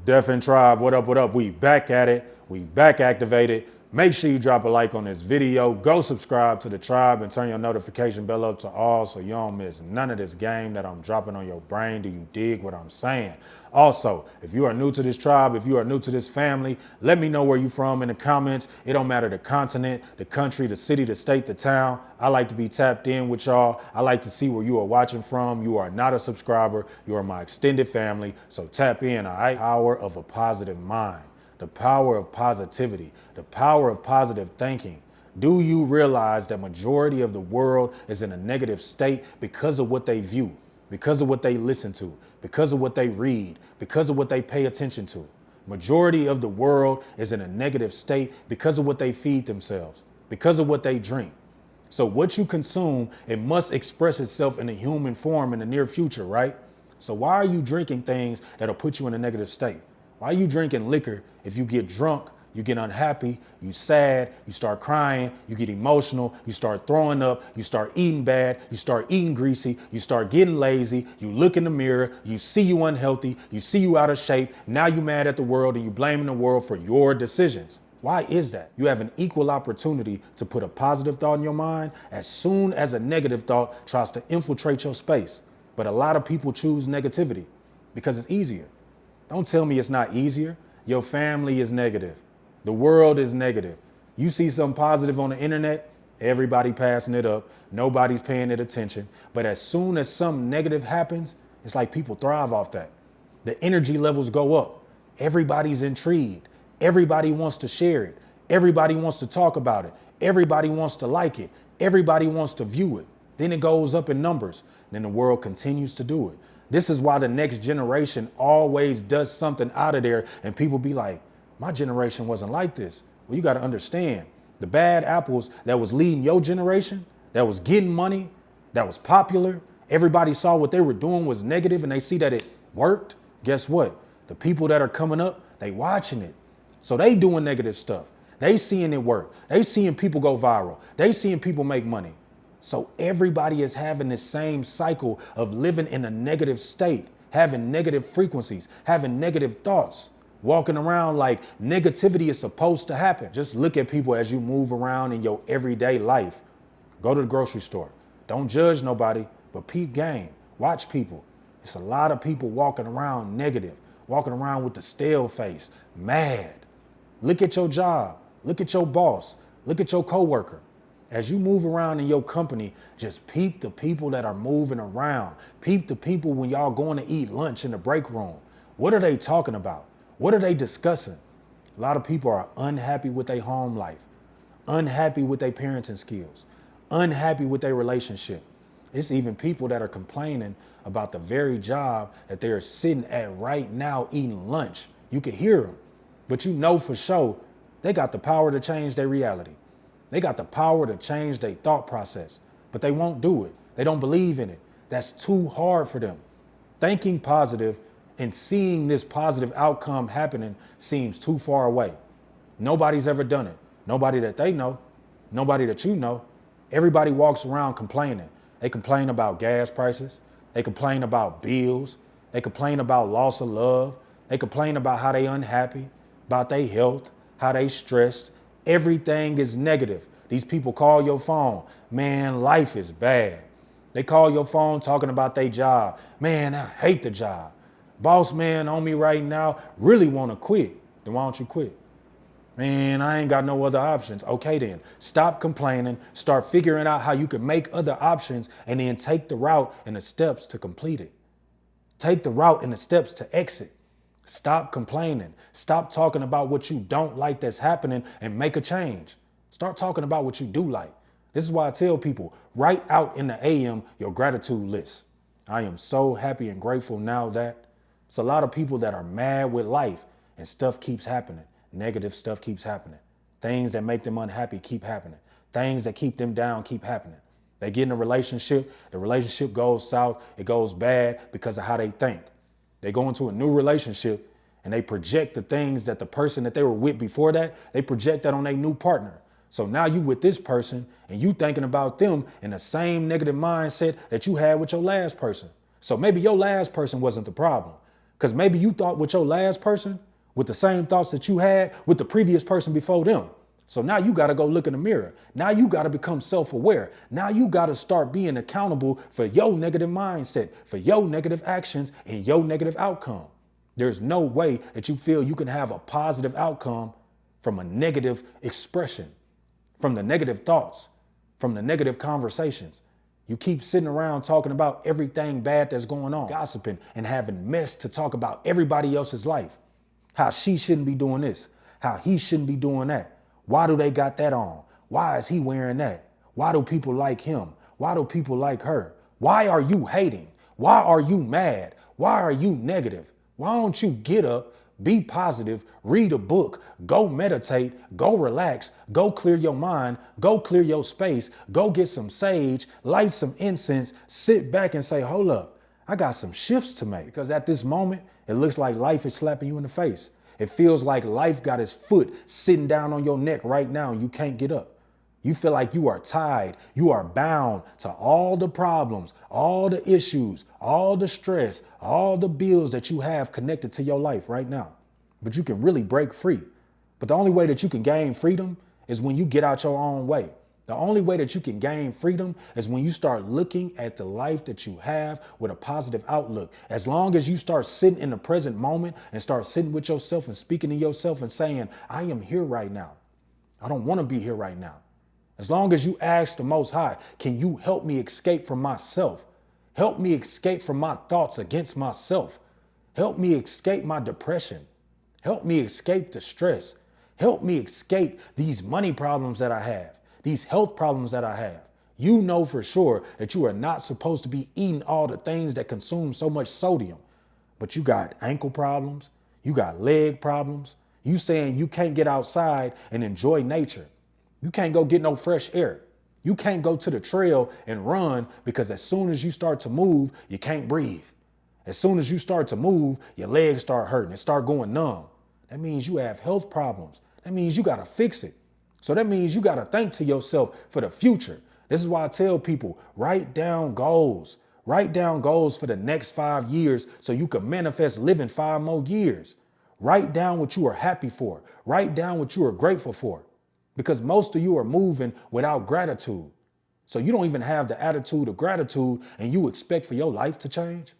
Deaf Tribe, what up, what up? We back at it. We back activated. Make sure you drop a like on this video. Go subscribe to the tribe and turn your notification bell up to all so you don't miss none of this game that I'm dropping on your brain. Do you dig what I'm saying? Also, if you are new to this tribe, if you are new to this family, let me know where you're from in the comments. It don't matter the continent, the country, the city, the state, the town. I like to be tapped in with y'all. I like to see where you are watching from. You are not a subscriber. You are my extended family. So tap in, all right? Power of a positive mind. The power of positivity, the power of positive thinking. Do you realize that majority of the world is in a negative state because of what they view, because of what they listen to, because of what they read, because of what they pay attention to? Majority of the world is in a negative state because of what they feed themselves, because of what they drink. So what you consume, it must express itself in a human form in the near future, right? So why are you drinking things that'll put you in a negative state? Why are you drinking liquor? If you get drunk, you get unhappy, you sad, you start crying, you get emotional, you start throwing up, you start eating bad, you start eating greasy, you start getting lazy, you look in the mirror, you see you unhealthy, you see you out of shape. Now you mad at the world and you blaming the world for your decisions. Why is that? You have an equal opportunity to put a positive thought in your mind as soon as a negative thought tries to infiltrate your space. But a lot of people choose negativity because it's easier. Don't tell me it's not easier. Your family is negative. The world is negative. You see something positive on the internet, everybody passing it up. Nobody's paying it attention. But as soon as something negative happens, it's like people thrive off that. The energy levels go up. Everybody's intrigued. Everybody wants to share it. Everybody wants to talk about it. Everybody wants to like it. Everybody wants to view it. Then it goes up in numbers. Then the world continues to do it. This is why the next generation always does something out of there and people be like, my generation wasn't like this. Well, you got to understand the bad apples that was leading your generation, that was getting money, that was popular. Everybody saw what they were doing was negative and they see that it worked. Guess what? The people that are coming up, they watching it. So they doing negative stuff. They seeing it work. They seeing people go viral. They seeing people make money. So everybody is having this same cycle of living in a negative state, having negative frequencies, having negative thoughts, walking around like negativity is supposed to happen. Just look at people as you move around in your everyday life. Go to the grocery store. Don't judge nobody, but peep game. Watch people. It's a lot of people walking around negative, walking around with the stale face, mad. Look at your job. Look at your boss. Look at your coworker. As you move around in your company, just peep the people that are moving around. Peep the people when y'all going to eat lunch in the break room. What are they talking about? What are they discussing? A lot of people are unhappy with their home life, unhappy with their parenting skills, unhappy with their relationship. It's even people that are complaining about the very job that they're sitting at right now eating lunch. You can hear them, but you know for sure they got the power to change their reality. They got the power to change their thought process, but they won't do it. They don't believe in it. That's too hard for them. Thinking positive and seeing this positive outcome happening seems too far away. Nobody's ever done it. Nobody that they know, nobody that you know. Everybody walks around complaining. They complain about gas prices. They complain about bills. They complain about loss of love. They complain about how they unhappy, about their health, how they stressed. Everything is negative. These people call your phone. Man, life is bad. They call your phone talking about their job. Man, I hate the job. Boss man on me right now really want to quit. Then why don't you quit? Man, I ain't got no other options. Okay then, stop complaining. Start figuring out how you can make other options and then take the route and the steps to complete it. Take the route and the steps to exit. Stop complaining. Stop talking about what you don't like that's happening and make a change. Start talking about what you do like. This is why I tell people, write out in the AM your gratitude list. I am so happy and grateful now that it's a lot of people that are mad with life and stuff keeps happening. Negative stuff keeps happening. Things that make them unhappy keep happening. Things that keep them down keep happening. They get in a relationship, the relationship goes south, it goes bad because of how they think. They go into a new relationship and they project the things that the person that they were with before that, they project that on their new partner. So now you with this person and you thinking about them in the same negative mindset that you had with your last person. So maybe your last person wasn't the problem. Because maybe you thought with your last person with the same thoughts that you had with the previous person before them. So now you got to go look in the mirror. Now you got to become self-aware. Now you got to start being accountable for your negative mindset, for your negative actions and your negative outcome. There's no way that you feel you can have a positive outcome from a negative expression, from the negative thoughts, from the negative conversations. You keep sitting around talking about everything bad that's going on, gossiping and having mess to talk about everybody else's life. How she shouldn't be doing this, how he shouldn't be doing that. Why do they got that on? Why is he wearing that? Why do people like him? Why do people like her? Why are you hating? Why are you mad? Why are you negative? Why don't you get up, be positive, read a book, go meditate, go relax, go clear your mind, go clear your space, go get some sage, light some incense, sit back and say, hold up, I got some shifts to make. Because at this moment, it looks like life is slapping you in the face. It feels like life got his foot sitting down on your neck right now and you can't get up. You feel like you are tied. You are bound to all the problems, all the issues, all the stress, all the bills that you have connected to your life right now. But you can really break free. But the only way that you can gain freedom is when you get out your own way. The only way that you can gain freedom is when you start looking at the life that you have with a positive outlook. As long as you start sitting in the present moment and start sitting with yourself and speaking to yourself and saying, I am here right now. I don't want to be here right now. As long as you ask the Most High, can you help me escape from myself? Help me escape from my thoughts against myself. Help me escape my depression. Help me escape the stress. Help me escape these money problems that I have. These health problems that I have. You know for sure that you are not supposed to be eating all the things that consume so much sodium, but you got ankle problems. You got leg problems. You saying you can't get outside and enjoy nature. You can't go get no fresh air. You can't go to the trail and run because as soon as you start to move, you can't breathe. As soon as you start to move, your legs start hurting and start going numb. That means you have health problems. That means you got to fix it. So that means you got to think to yourself for the future. This is why I tell people, write down goals. Write down goals for the next 5 years so you can manifest living 5 more years. Write down what you are happy for. Write down what you are grateful for. Because most of you are moving without gratitude. So you don't even have the attitude of gratitude and you expect for your life to change.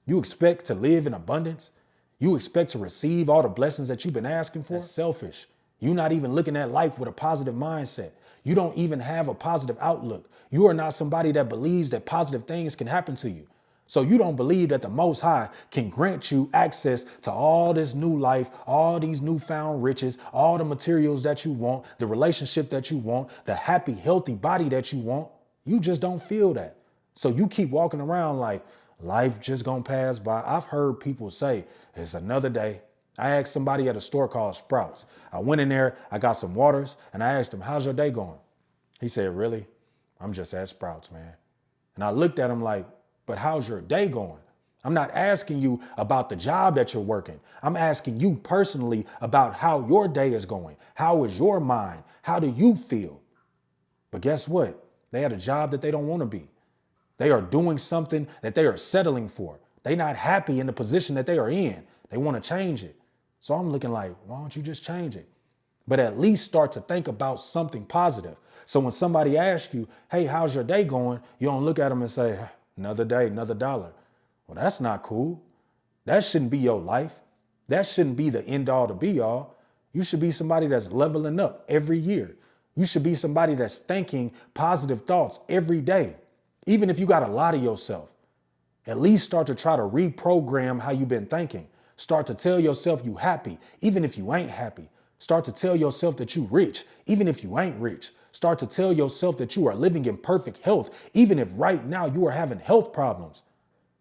You expect to live in abundance. You expect to receive all the blessings that you've been asking for. That's selfish. You're not even looking at life with a positive mindset. You don't even have a positive outlook. You are not somebody that believes that positive things can happen to you. So you don't believe that the Most High can grant you access to all this new life, all these newfound riches, all the materials that you want, the relationship that you want, the happy, healthy body that you want. You just don't feel that. So you keep walking around like life just gonna pass by. I've heard people say it's another day. I asked somebody at a store called Sprouts. I went in there, I got some waters, and I asked him, how's your day going? He said, really? I'm just at Sprouts, man. And I looked at him like, but how's your day going? I'm not asking you about the job that you're working. I'm asking you personally about how your day is going. How is your mind? How do you feel? But guess what? They had a job that they don't want to be. They are doing something that they are settling for. They're not happy in the position that they are in. They want to change it. So I'm looking like, why don't you just change it? But at least start to think about something positive. So when somebody asks you, hey, how's your day going? You don't look at them and say, another day, another dollar. Well, that's not cool. That shouldn't be your life. That shouldn't be the end all to be all. You should be somebody that's leveling up every year. You should be somebody that's thinking positive thoughts every day. Even if you got a lot of yourself, at least start to try to reprogram how you've been thinking. Start to tell yourself you happy, even if you ain't happy. Start to tell yourself that you rich, even if you ain't rich. Start to tell yourself that you are living in perfect health, even if right now you are having health problems.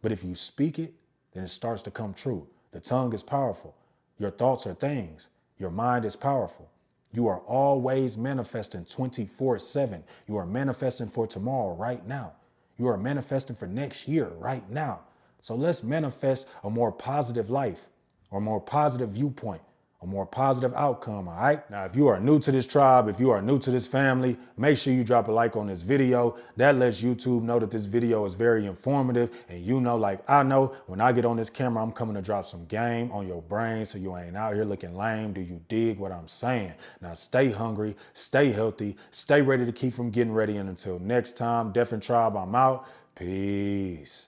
But if you speak it, then it starts to come true. The tongue is powerful. Your thoughts are things. Your mind is powerful. You are always manifesting 24/7. You are manifesting for tomorrow right now. You are manifesting for next year right now. So let's manifest a more positive life or more positive viewpoint a more positive outcome, all right? Now, if you are new to this tribe, if you are new to this family, make sure you drop a like on this video. That lets YouTube know that this video is very informative, and you know, like I know, when I get on this camera, I'm coming to drop some game on your brain so you ain't out here looking lame. Do you dig what I'm saying? Now, stay hungry, stay healthy, stay ready to keep from getting ready, and until next time, Deaf and Tribe, I'm out. Peace.